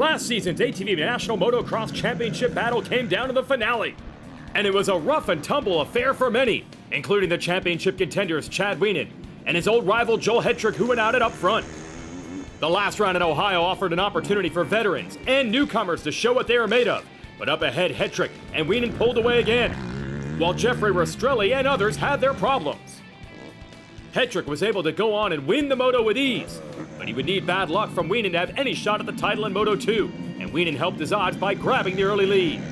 Last season's ATV National Motocross Championship battle came down to the finale, and it was a rough and tumble affair for many, including the championship contenders Chad Wienen and his old rival Joel Hetrick, who went at it up front. The last round in Ohio offered an opportunity for veterans and newcomers to show what they were made of, but up ahead Hetrick and Wienen pulled away again, while Jeffrey Rastrelli and others had their problems. Hetrick was able to go on and win the moto with ease, but he would need bad luck from Wienen to have any shot at the title in Moto 2, and Wienen helped his odds by grabbing the early lead.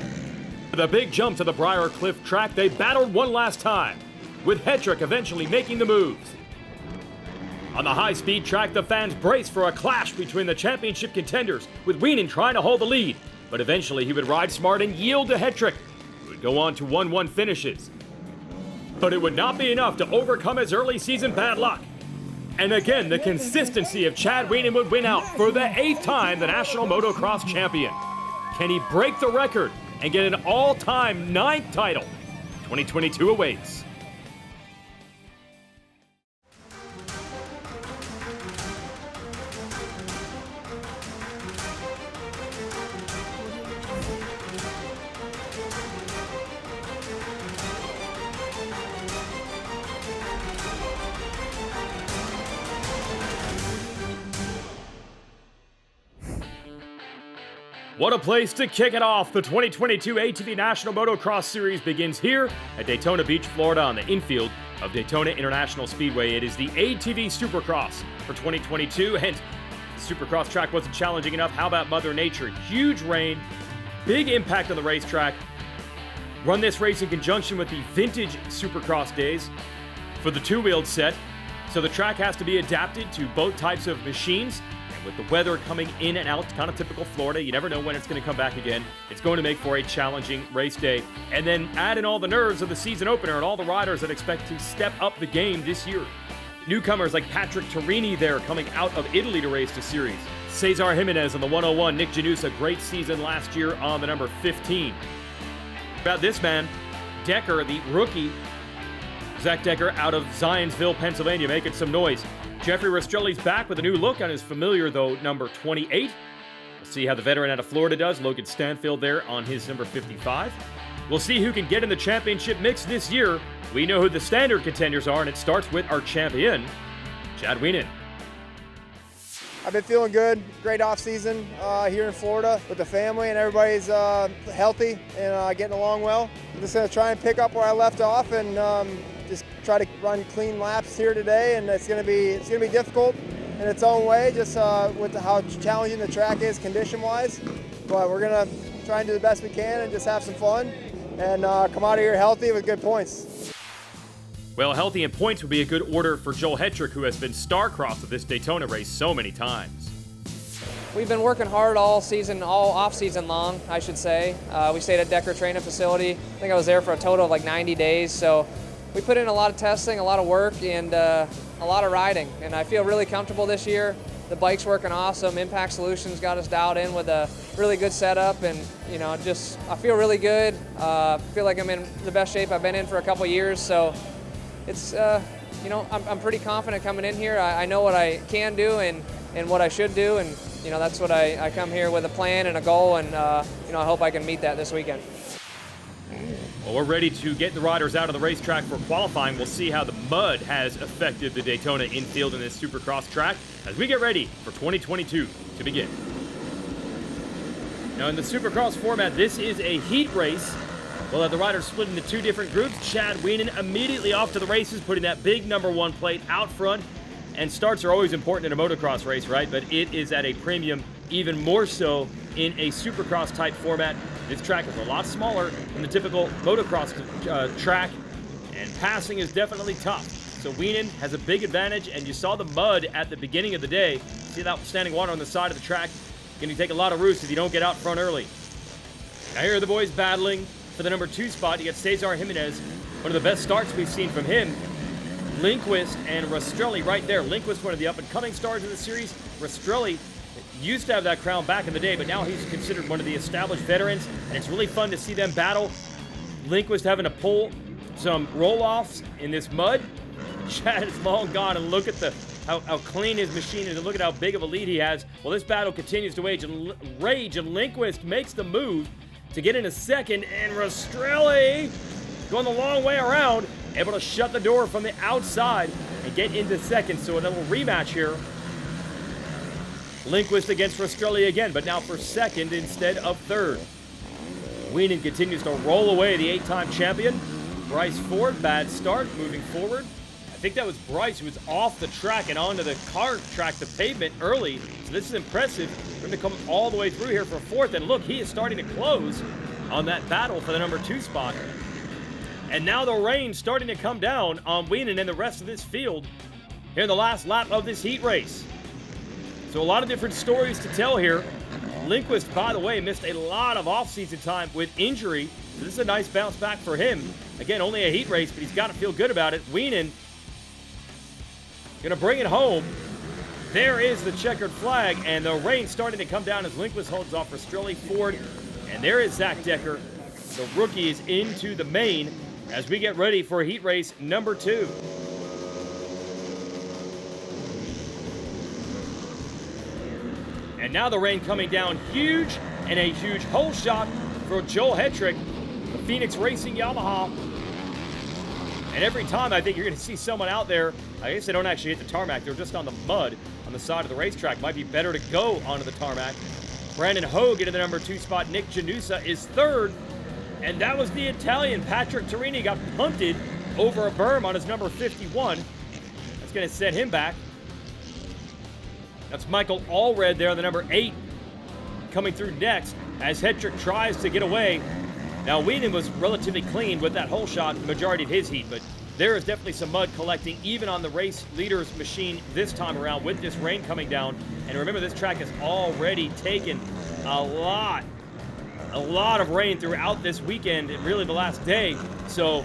With a big jump to the Briar Cliff track, they battled one last time, with Hetrick eventually making the moves. On the high-speed track, the fans braced for a clash between the championship contenders, with Wienen trying to hold the lead, but eventually he would ride smart and yield to Hetrick, who would go on to 1-1 finishes. But it would not be enough to overcome his early season bad luck. And again, the consistency of Chad Wienen would win out for the 8th time the National Motocross Champion. Can he break the record and get an all-time 9th title? 2022 awaits. What a place to kick it off. The 2022 ATV National Motocross Series begins here at Daytona Beach, Florida on the infield of Daytona International Speedway. It is the ATV Supercross for 2022, and the Supercross track wasn't challenging enough. How about Mother Nature? Huge rain, big impact on the racetrack. Run this race in conjunction with the vintage Supercross days for the two-wheeled set, so the track has to be adapted to both types of machines. With the weather coming in and out, kind of typical Florida, you never know when it's going to come back again. It's going to make for a challenging race day. And then add in all the nerves of the season opener and all the riders that expect to step up the game this year. Newcomers like Patrick Torini there coming out of Italy to race the series. Cesar Jimenez on the 101, Nick Janusa, great season last year on the number 15. About this man, Decker, the rookie, Zach Decker out of Zionsville, Pennsylvania, making some noise. Jeffrey Rastrelli's back with a new look on his familiar, though, number 28. We'll see how the veteran out of Florida does. Logan Stanfield there on his number 55. We'll see who can get in the championship mix this year. We know who the standard contenders are, and it starts with our champion, Chad Wienen. I've been feeling good. Great off season here in Florida with the family, and everybody's healthy and getting along well. I'm just going to try and pick up where I left off and just try to run clean laps here today, and it's going to be difficult in its own way, just with how challenging the track is condition-wise. But we're going to try and do the best we can and just have some fun and come out of here healthy with good points. Well, healthy and points would be a good order for Joel Hetrick, who has been star-crossed of this Daytona race so many times. We've been working hard all off-season long, I should say. We stayed at Decker Training Facility. I think I was there for a total of like 90 days, so we put in a lot of testing, a lot of work, and a lot of riding, and I feel really comfortable this year. The bike's working awesome. Impact Solutions got us dialed in with a really good setup, and I feel really good. I feel like I'm in the best shape I've been in for a couple years, so it's I'm pretty confident coming in here. I know what I can do and what I should do, and that's what I come here with a plan and a goal, and I hope I can meet that this weekend. Well, we're ready to get the riders out of the racetrack for qualifying. We'll see how the mud has affected the Daytona infield in this Supercross track as we get ready for 2022 to begin. Now, in the Supercross format, this is a heat race. We'll have the riders split into two different groups. Chad Wienen immediately off to the races, putting that big number 1 plate out front. And starts are always important in a motocross race, right? But it is at a premium, even more so in a Supercross type format. This track is a lot smaller than the typical motocross track, and passing is definitely tough. So Wienen has a big advantage, and you saw the mud at the beginning of the day. See that standing water on the side of the track? Going to take a lot of roost if you don't get out front early. Now here are the boys battling for the number 2 spot. You got Cesar Jimenez, one of the best starts we've seen from him. Lindquist and Rastrelli right there. Lindquist, one of the up-and-coming stars of the series. Rastrelli used to have that crown back in the day, but now he's considered one of the established veterans, and it's really fun to see them battle. Lindquist having to pull some roll-offs in this mud. Chad is long gone, and look at the how clean his machine is, and look at how big of a lead he has. Well, this battle continues to rage, and Lindquist makes the move to get into second, and Rastrelli going the long way around, able to shut the door from the outside and get into second. So a little rematch here. Lindquist against Rastrelli again, but now for second instead of third. Wienen continues to roll away the 8-time champion. Bryce Ford, bad start, moving forward. I think that was Bryce who was off the track and onto the car track, the pavement early. So this is impressive for him to come all the way through here for fourth. And look, he is starting to close on that battle for the number 2 spot. And now the rain starting to come down on Wienen and the rest of this field here in the last lap of this heat race. So a lot of different stories to tell here. Lindquist, by the way, missed a lot of off-season time with injury. So this is a nice bounce back for him. Again, only a heat race, but he's got to feel good about it. Wienen gonna bring it home. There is the checkered flag, and the rain starting to come down as Lindquist holds off Rastrelli, Ford, and there is Zach Decker. The rookie is into the main as we get ready for heat race number 2. And now the rain coming down huge, and a huge hole shot for Joel Hetrick, the Phoenix Racing Yamaha. And every time I think you're going to see someone out there, I guess they don't actually hit the tarmac, they're just on the mud on the side of the racetrack. Might be better to go onto the tarmac. Brandon Hogue into the number 2 spot. Nick Janusa is third. And that was the Italian. Patrick Torini got punted over a berm on his number 51. That's going to set him back. That's Michael Allred there, the number 8, coming through next as Hetrick tries to get away. Now, Wienen was relatively clean with that hole shot, the majority of his heat, but there is definitely some mud collecting even on the race leader's machine this time around with this rain coming down. And remember, this track has already taken a lot of rain throughout this weekend and really the last day. So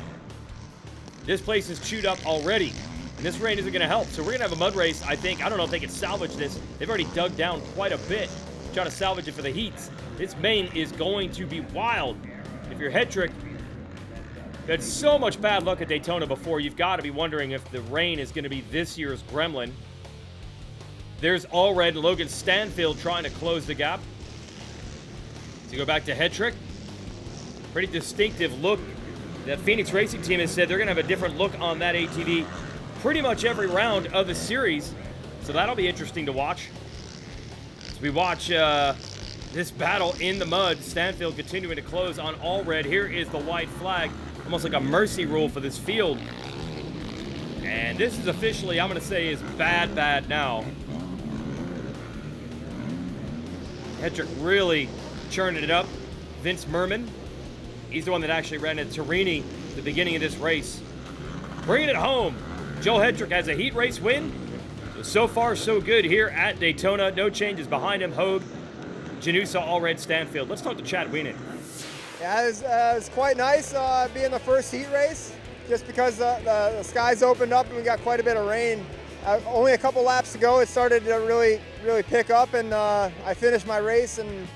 this place is chewed up already. And this rain isn't going to help. So we're going to have a mud race, I think. I don't know if they can salvage this. They've already dug down quite a bit, trying to salvage it for the heats. This main is going to be wild. If you're Hetrick, you had so much bad luck at Daytona before, you've got to be wondering if the rain is going to be this year's gremlin. There's Allred and Logan Stanfield trying to close the gap. So you go back to Hetrick. Pretty distinctive look. The Phoenix Racing team has said they're going to have a different look on that ATV pretty much every round of the series. So that'll be interesting to watch. As we watch this battle in the mud, Stanfield continuing to close on Allred. Here is the white flag, almost like a mercy rule for this field. And this is officially, I'm going to say, is bad now. Hetrick really churning it up. Vince Merman, he's the one that actually ran into Torini at the beginning of this race. Bringing it home. Joel Hetrick has a heat race win. So far, so good here at Daytona. No changes behind him. Hogue, Janusa, Allred, Stanfield. Let's talk to Chad Wienen. Yeah, it was quite nice being the first heat race, just because the skies opened up and we got quite a bit of rain. Only a couple laps to go, it started to really pick up, and I finished my race, and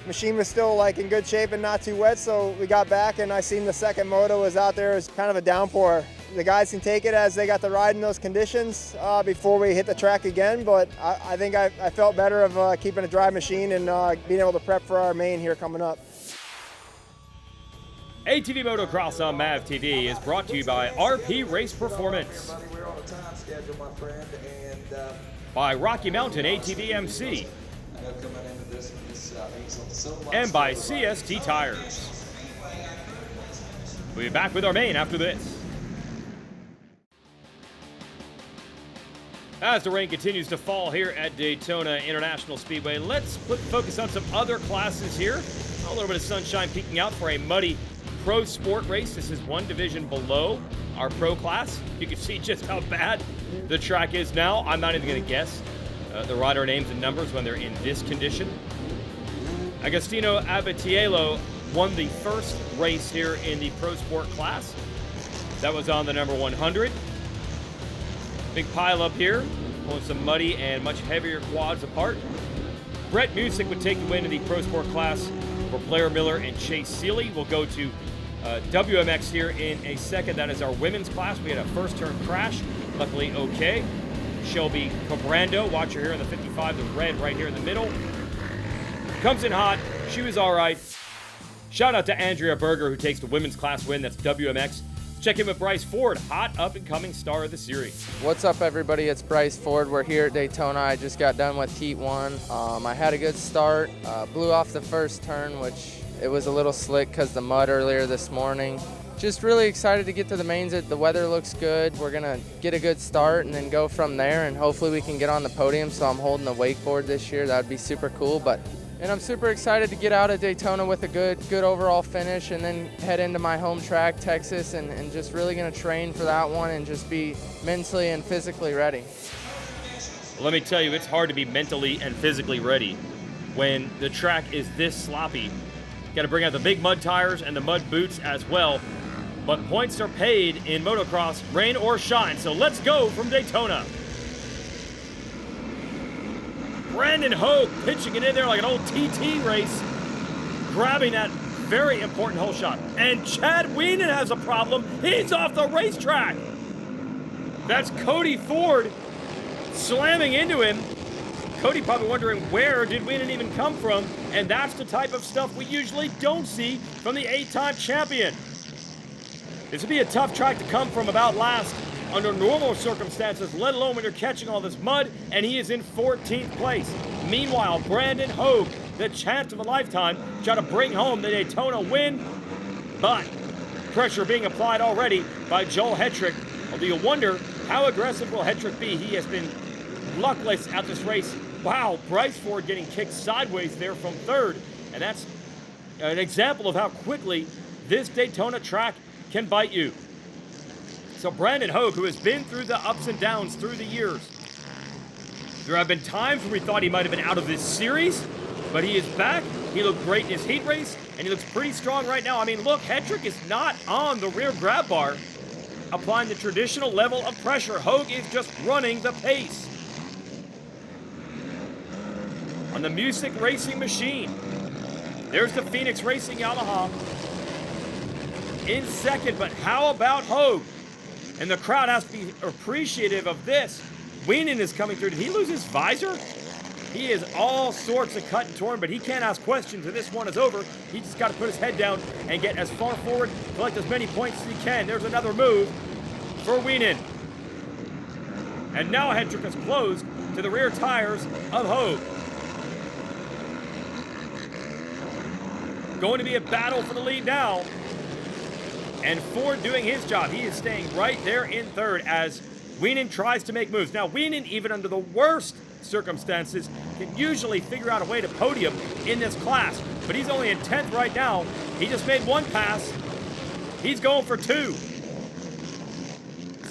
machine was still like in good shape and not too wet, so we got back, and I seen the second moto was out there. It was kind of a downpour. The guys can take it as they got to ride in those conditions before we hit the track again, but I think I felt better of keeping a dry machine and being able to prep for our main here coming up. ATV Motocross on MAV TV is brought to you by RP Race Performance, by Rocky Mountain ATV MC, and by CST Tires. We'll be back with our main after this. As the rain continues to fall here at Daytona International Speedway, let's focus on some other classes here. A little bit of sunshine peeking out for a muddy pro sport race. This is one division below our pro class. You can see just how bad the track is now. I'm not even going to guess the rider names and numbers when they're in this condition. Agostino Abatiello won the first race here in the pro sport class. That was on the number 100. Big pile up here, pulling some muddy and much heavier quads apart. Brett Musick would take the win in the pro sport class for Blair Miller and Chase Seeley. We'll go to WMX here in a second. That is our women's class. We had a first turn crash, luckily okay. Shelby Cabrando. Watch her here in the 55, the red right here in the middle. Comes in hot. She was all right. Shout out to Andrea Berger, who takes the women's class win. That's WMX. Check in with Bryce Ford, hot up-and-coming star of the series. What's up, everybody? It's Bryce Ford. We're here at Daytona. I just got done with Heat 1. I had a good start. Blew off the first turn, which it was a little slick because the mud earlier this morning. Just really excited to get to the mains. The weather looks good. We're going to get a good start and then go from there, and hopefully we can get on the podium. So I'm holding the wakeboard this year. That would be super cool. And I'm super excited to get out at Daytona with a good overall finish and then head into my home track, Texas, and just really going to train for that one and just be mentally and physically ready. Let me tell you, it's hard to be mentally and physically ready when the track is this sloppy. Got to bring out the big mud tires and the mud boots as well. But points are paid in motocross, rain or shine. So let's go from Daytona. Brandon Hogue pitching it in there like an old TT race, grabbing that very important hole shot. And Chad Wienen has a problem. He's off the racetrack. That's Cody Ford slamming into him. Cody probably wondering where did Wienen even come from, and that's the type of stuff we usually don't see from the 8-time champion. This would be a tough track to come from about last under normal circumstances, let alone when you're catching all this mud, and he is in 14th place. Meanwhile, Brandon Hogue, the chance of a lifetime, trying to bring home the Daytona win, but pressure being applied already by Joel Hetrick. Although you wonder, how aggressive will Hetrick be? He has been luckless at this race. Wow, Bryce Ford getting kicked sideways there from third, and that's an example of how quickly this Daytona track can bite you. So Brandon Hogue, who has been through the ups and downs through the years. There have been times where we thought he might have been out of this series, but he is back. He looked great in his heat race, and he looks pretty strong right now. I mean, look, Hetrick is not on the rear grab bar, applying the traditional level of pressure. Hogue is just running the pace. On the Music Racing machine, there's the Phoenix Racing Yamaha in second, but how about Hogue? And the crowd has to be appreciative of this. Wienen is coming through. Did he lose his visor? He is all sorts of cut and torn, but he can't ask questions and this one is over. He just got to put his head down and get as far forward, collect as many points as he can. There's another move for Wienen. And now Hetrick is closed to the rear tires of Hogue. Going to be a battle for the lead now. And Ford doing his job. He is staying right there in third as Wienen tries to make moves. Now, Wienen, even under the worst circumstances, can usually figure out a way to podium in this class. But he's only in 10th right now. He just made one pass. He's going for two.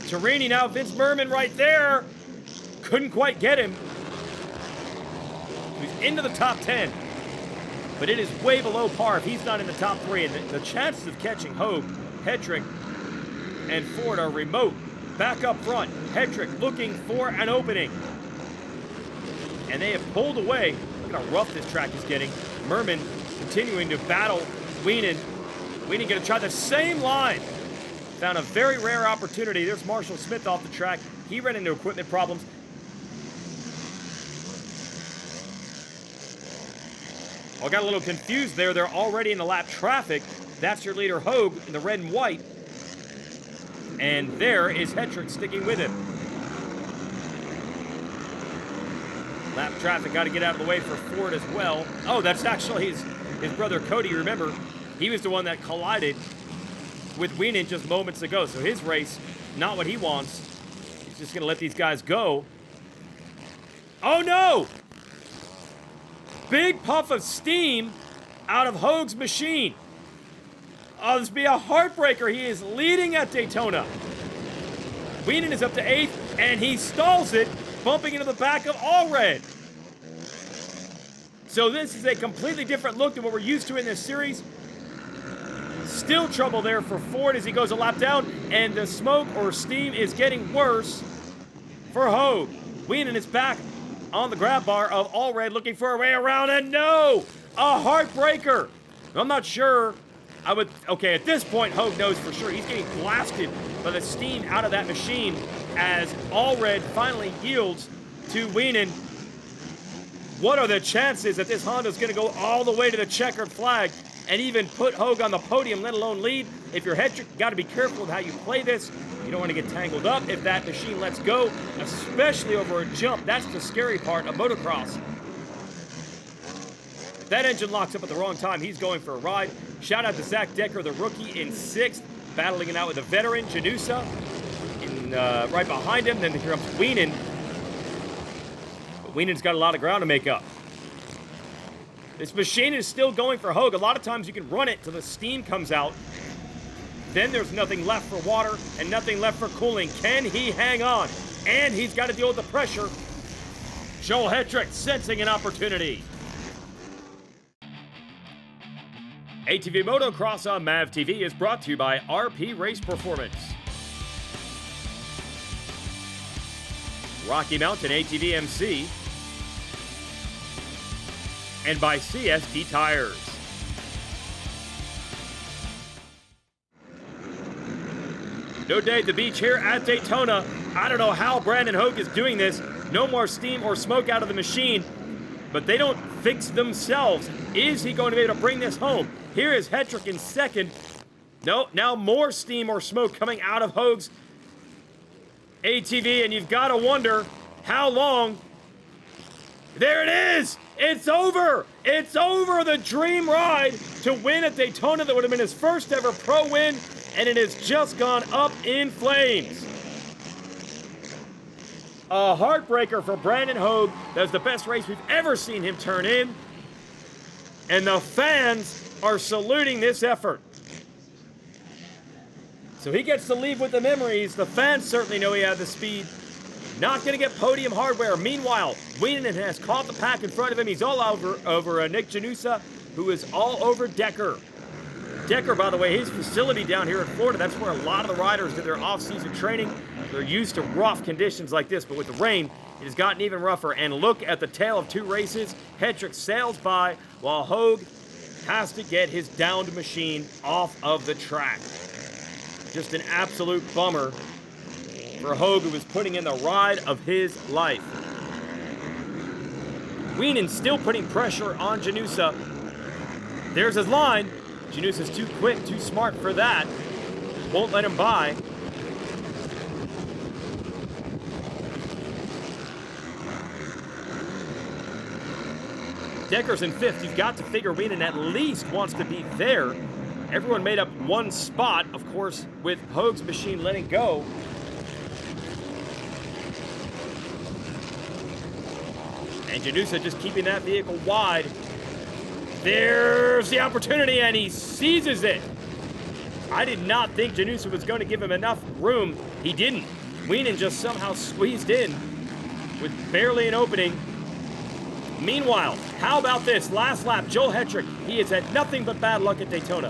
Torini now, Vince Merman right there. Couldn't quite get him. He's into the top 10. But it is way below par if he's not in the top three. And the chances of catching Hogue, Hetrick, and Ford are remote. Back up front, Hetrick looking for an opening. And they have pulled away. Look at how rough this track is getting. Merman continuing to battle Wienen. Wienen going to try the same line. Found a very rare opportunity. There's Marshall Smith off the track. He ran into equipment problems. I got a little confused there. They're already in the lap traffic. That's your leader, Hogue, in the red and white. And there is Hetrick sticking with him. Lap traffic got to get out of the way for Ford as well. Oh, that's actually his brother Cody. Remember, he was the one that collided with Wienen just moments ago. So his race, not what he wants. He's just going to let these guys go. Oh, no! Big puff of steam out of Hogue's machine. Oh, this will be a heartbreaker. He is leading at Daytona. Wienen is up to 8th, and he stalls it, bumping into the back of Allred. So this is a completely different look than what we're used to in this series. Still trouble there for Ford as he goes a lap down, and the smoke or steam is getting worse for Hogue. Wienen is back on the grab bar of Allred looking for a way around, and no! A heartbreaker! I'm not sure Okay, at this point, Hogue knows for sure. He's getting blasted by the steam out of that machine as Allred finally yields to Wienen. What are the chances that this Honda's going to go all the way to the checkered flag and even put Hogue on the podium, let alone lead? If you're Hetrick, you got to be careful with how you play this. You don't want to get tangled up if that machine lets go, especially over a jump. That's the scary part of motocross. If that engine locks up at the wrong time, he's going for a ride. Shout out to Zach Decker, the rookie, in 6th, battling it out with a veteran, Janusa, right behind him. Then here comes Wienen. But Wienen's got a lot of ground to make up. This machine is still going for Hogue. A lot of times you can run it till the steam comes out. Then there's nothing left for water and nothing left for cooling. Can he hang on? And he's got to deal with the pressure. Joel Hetrick sensing an opportunity. ATV Motocross on MAV TV is brought to you by RP Race Performance, Rocky Mountain ATV MC, and by CST Tires. No day at the beach here at Daytona. I don't know how Brandon Hogue is doing this. No more steam or smoke out of the machine, but they don't fix themselves. Is he going to be able to bring this home? Here is Hetrick in 2nd. No, now more steam or smoke coming out of Hogue's ATV, and you've got to wonder how long. There it is! It's over! It's over! The dream ride to win at Daytona that would have been his first ever pro win, and it has just gone up in flames. A heartbreaker for Brandon Hogue. That's the best race we've ever seen him turn in. And the fans are saluting this effort. So he gets to leave with the memories. The fans certainly know he had the speed. Not going to get podium hardware. Meanwhile, Wienen has caught the pack in front of him. He's all over Nick Janusa, who is all over Decker. Decker, by the way, his facility down here in Florida, that's where a lot of the riders do their off-season training. They're used to rough conditions like this, but with the rain, it has gotten even rougher. And look at the tale of 2 races. Hetrick sails by while Hogue has to get his downed machine off of the track. Just an absolute bummer for Hogue, who was putting in the ride of his life. Wienen still putting pressure on Janusa. There's his line. Janusa's too quick, too smart for that. Won't let him by. Decker's in 5th. You've got to figure Wienen at least wants to be there. Everyone made up 1 spot, of course, with Hogue's machine letting go. And Janusa just keeping that vehicle wide. There's the opportunity, and he seizes it. I did not think Janusa was going to give him enough room. He didn't. Wienen just somehow squeezed in with barely an opening. Meanwhile, how about this? Last lap, Joel Hetrick. He has had nothing but bad luck at Daytona.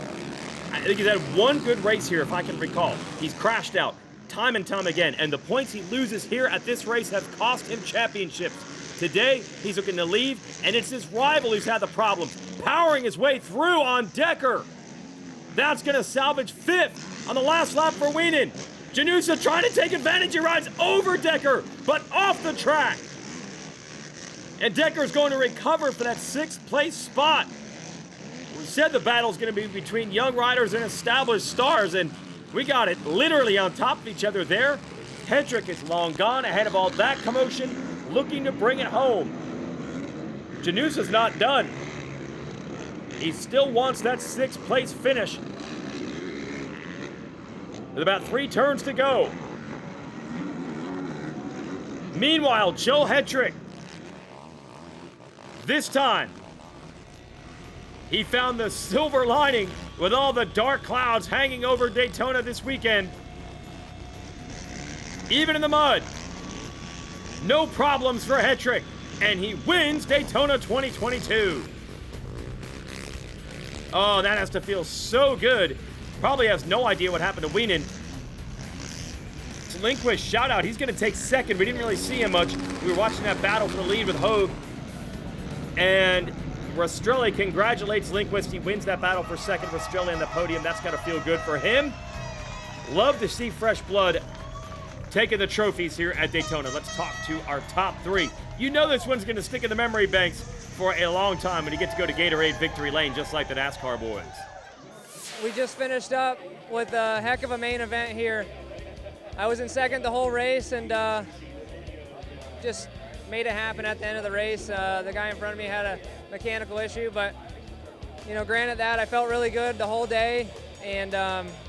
I think he's had 1 good race here, if I can recall. He's crashed out time and time again, and the points he loses here at this race have cost him championships. Today, he's looking to leave, and it's his rival who's had the problems, powering his way through on Decker. That's going to salvage 5th on the last lap for Wienen. Janusa trying to take advantage. He rides over Decker, but off the track. And Decker's going to recover for that 6th place spot. We said the battle's going to be between young riders and established stars, and we got it literally on top of each other there. Hetrick is long gone ahead of all that commotion, looking to bring it home. Janusa's not done. He still wants that 6th place finish. With about 3 turns to go. Meanwhile, Joel Hetrick. This time, he found the silver lining with all the dark clouds hanging over Daytona this weekend. Even in the mud, no problems for Hetrick, and he wins Daytona 2022. Oh, that has to feel so good. Probably has no idea what happened to Wienen. Lindquist, shout out. He's going to take 2nd. We didn't really see him much. We were watching that battle for the lead with Hogue. And Rastrelli congratulates Lindquist. He wins that battle for second. Rastrelli on the podium. That's got to feel good for him. Love to see fresh blood taking the trophies here at Daytona. Let's talk to our top three. You know this one's going to stick in the memory banks for a long time when you get to go to Gatorade Victory Lane, just like the NASCAR boys. We just finished up with a heck of a main event here. I was in second the whole race and just made it happen at the end of the race. The guy in front of me had a mechanical issue, but granted that, I felt really good the whole day, and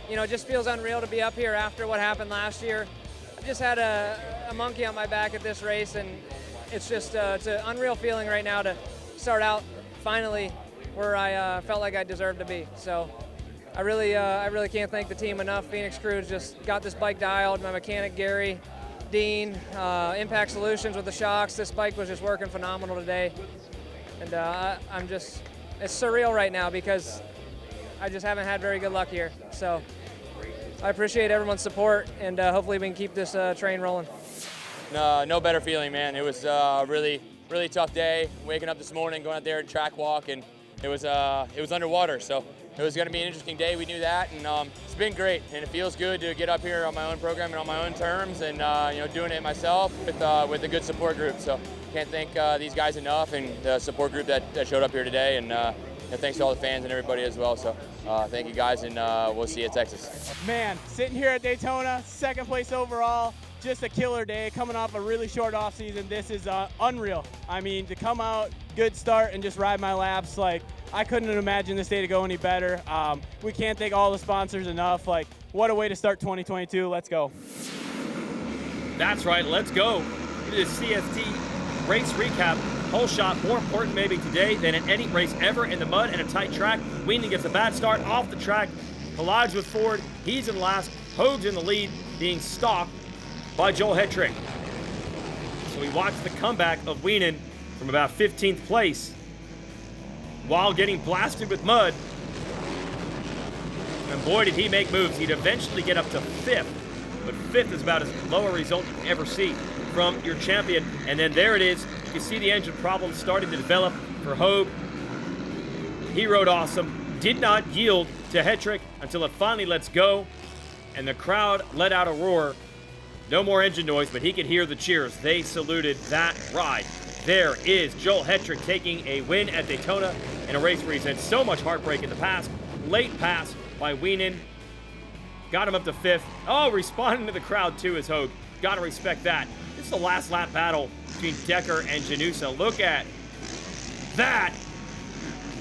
it just feels unreal to be up here after what happened last year. I just had a monkey on my back at this race, and it's just it's an unreal feeling right now to start out finally where I felt like I deserved to be. So I really can't thank the team enough. Phoenix Crews just got this bike dialed. My mechanic Gary, Dean, Impact Solutions with the shocks. This bike was just working phenomenal today, and it's surreal right now because I just haven't had very good luck here. So I appreciate everyone's support, and hopefully we can keep this train rolling. No better feeling, man. It was a really tough day. Waking up this morning, going out there and track walk, and it was underwater. So it was going to be an interesting day. We knew that, and it's been great. And it feels good to get up here on my own program and on my own terms, and doing it myself with a good support group. So can't thank these guys enough, and the support group that showed up here today, and thanks to all the fans and everybody as well. So thank you guys, and we'll see you at Texas. Man, sitting here at Daytona, second place overall, just a killer day. Coming off a really short off season, this is unreal. I mean, to come out, good start, and just ride my laps, like, I couldn't imagine this day to go any better. We can't thank all the sponsors enough. Like, what a way to start 2022. Let's go. That's right, let's go. This CST race recap. Whole shot, more important maybe today than in any race ever in the mud and a tight track. Weenan gets a bad start off the track, collides with Ford. He's in last, Hoag's in the lead, being stalked by Joel Hetrick. So we watch the comeback of Weenan from about 15th place while getting blasted with mud. And boy, did he make moves. He'd eventually get up to 5th, but 5th is about as low a result you can ever see from your champion. And then there it is. You can see the engine problems starting to develop for Hoag. He rode awesome. Did not yield to Hetrick until it finally lets go. And the crowd let out a roar. No more engine noise, but he could hear the cheers. They saluted that ride. There is Joel Hetrick taking a win at Daytona in a race where he's had so much heartbreak in the past. Late pass by Weenan. Got him up to 5th. Oh, responding to the crowd too is Hoag. Got to respect that. This is the last lap battle between Decker and Janusa. Look at that.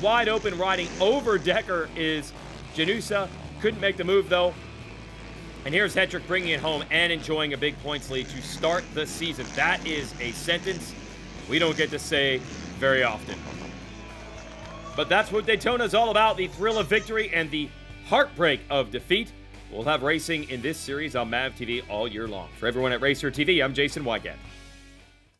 Wide open riding over Decker is Janusa. Couldn't make the move though. And here's Hetrick bringing it home and enjoying a big points lead to start the season. That is a sentence we don't get to say very often. But that's what Daytona is all about, the thrill of victory and the heartbreak of defeat. We'll have racing in this series on MAV TV all year long. For everyone at Racer TV, I'm Jason Weigat.